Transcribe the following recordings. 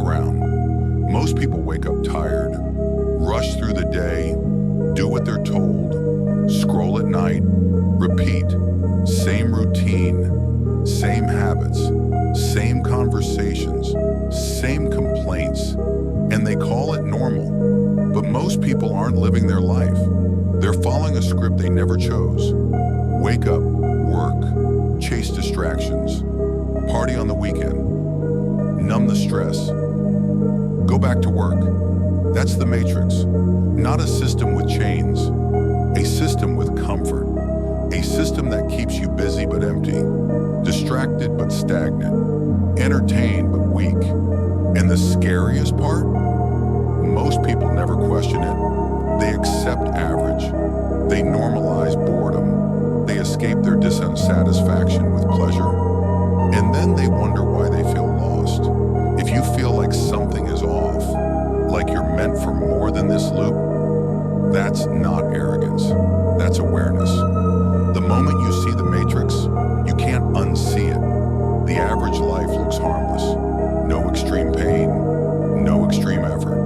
around. Most people wake up tired, rush through the day, do what they're told, scroll at night, repeat, same routine, same habits, same conversations, same complaints, and they call it normal. But most people aren't living their life. They're following a script they never chose. Wake up, work, chase distractions, party on the weekend, numb the stress, go back to work. That's the Matrix. Not a system with chains, a system with comfort, a system that keeps you busy but empty, distracted but stagnant, entertained but weak. And the scariest part? Most people never question it. They accept average. They normalize boredom. They escape their dissatisfaction with pleasure. And then they wonder why they feel lost. If you feel like something is off, like you're meant for more than this loop, that's not arrogance. That's awareness. The moment you see the Matrix, you can't unsee it. The average life looks harmless. No extreme pain, no extreme effort.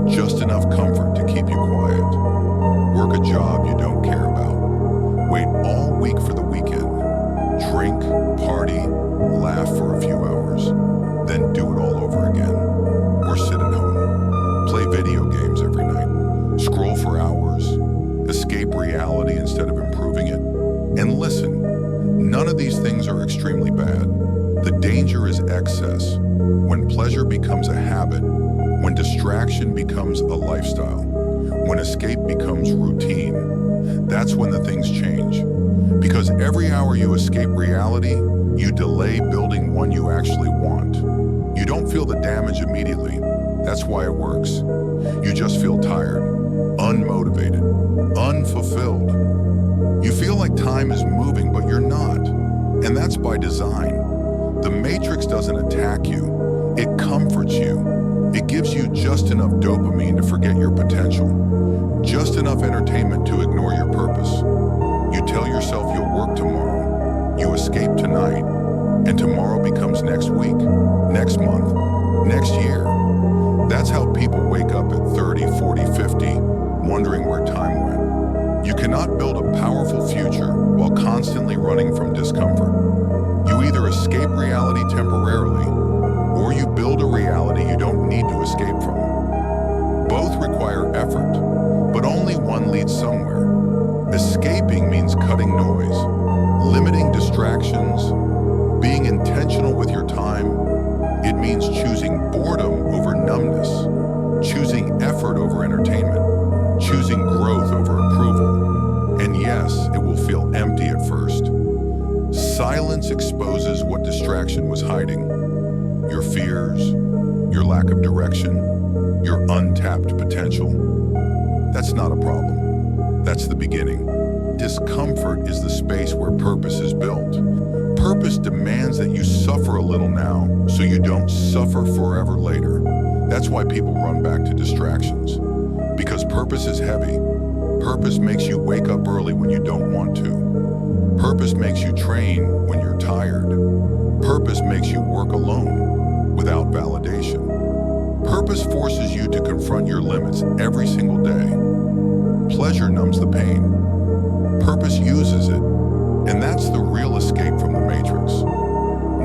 Just enough comfort to keep you quiet. Work a job you don't care about. Wait all week for the weekend. Drink, party, laugh for a few hours. Then do it all over again. Or sit at home. Play video games every night. Scroll for hours. Escape reality instead of improving it. And listen, none of these things are extremely bad. The danger is excess. When pleasure becomes a habit, when distraction becomes a lifestyle, when escape becomes routine, that's when the things change. Because every hour you escape reality, you delay building one you actually want. You don't feel the damage immediately. That's why it works. You just feel tired, unmotivated, unfulfilled. You feel like time is moving, but you're not. And that's by design. The Matrix doesn't attack you. It comforts you. It gives you just enough dopamine to forget your potential, just enough entertainment to ignore your purpose. You tell yourself you'll work tomorrow, you escape tonight, and tomorrow becomes next week, next month, next year. That's how people wake up at 30, 40, 50, wondering where time went. You cannot build a powerful future while constantly running from discomfort. You either escape reality temporarily, or you build a reality you don't need to escape from. Both require effort, but only one leads somewhere. Escaping means cutting noise, limiting distractions, being intentional with your time. It means choosing boredom over numbness, choosing effort over entertainment, choosing growth over approval. And yes, it will feel empty at first. Silence exposes what distraction was hiding. Your fears, your lack of direction, your untapped potential. That's not a problem. That's the beginning. Discomfort is the space where purpose is built. Purpose demands that you suffer a little now so you don't suffer forever later. That's why people run back to distractions. Because purpose is heavy. Purpose makes you wake up early when you don't want to. Purpose makes you train when you're tired. Purpose makes you work alone without validation. Purpose forces you to confront your limits every single day. Pleasure numbs the pain. Purpose uses it. And that's the real escape from the Matrix.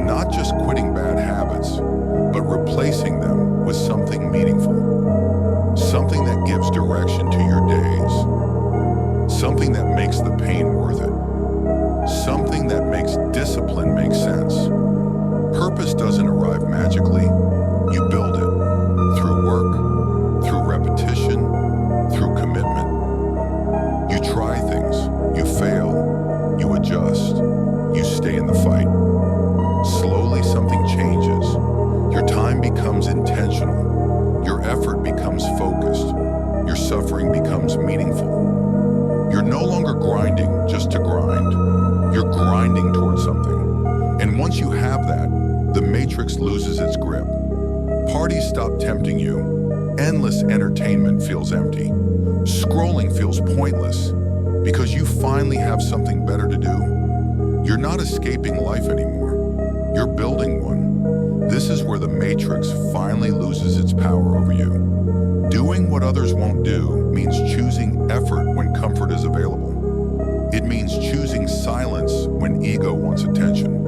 Not just quitting bad habits, but replacing them with something meaningful. Something that gives direction to your days. Something that makes the pain worth it. Something that makes discipline make sense. Purpose doesn't arrive magically. You build it through work, through repetition, through commitment. You try things, you fail, you adjust, you stay in the fight. Slowly something changes. Your time becomes intentional. Your effort becomes focused. Your suffering becomes meaningful. You're no longer grinding just to grind. You're grinding towards something. And once you have that, the Matrix loses its grip. Parties stop tempting you. Endless entertainment feels empty. Scrolling feels pointless because you finally have something better to do. You're not escaping life anymore. You're building one. This is where the matrix finally loses its power over you. Doing what others won't do means choosing effort when comfort is available. It means choosing silence when ego wants attention.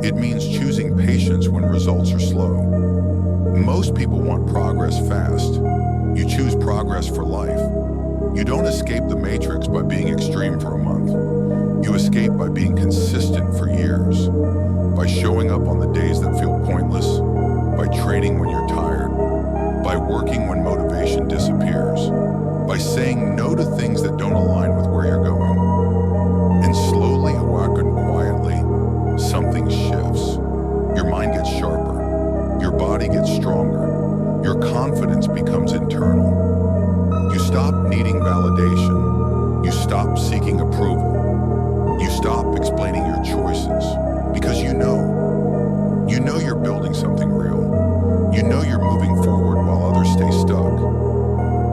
It means choosing patience when results are slow. Most people want progress fast. You choose progress for life. You don't escape the matrix by being extreme for a month. You escape by being consistent for years. By showing up on the days that feel pointless. By training when you're tired. By working when motivation disappears. By saying no to things that don't align with where you're going. And slowly and quietly, something shifts. Your mind gets sharper. Your body gets stronger. Your confidence becomes internal. You stop needing validation. You stop seeking approval. You stop explaining your choices because you know you're building something real. You know you're moving forward while others stay stuck.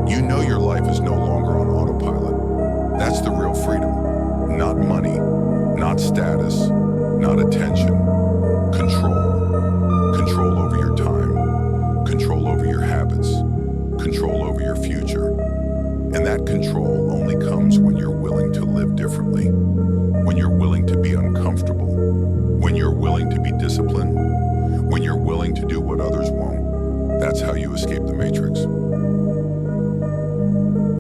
You know your life is no longer on autopilot. That's the real freedom. Not money, not status, not attention. Control. Control over your time. Control over your habits. Control over your future. And that control only comes when you're willing to live differently, when you're willing to be uncomfortable, when you're willing to be disciplined, when you're willing to do what others won't. That's how you escape the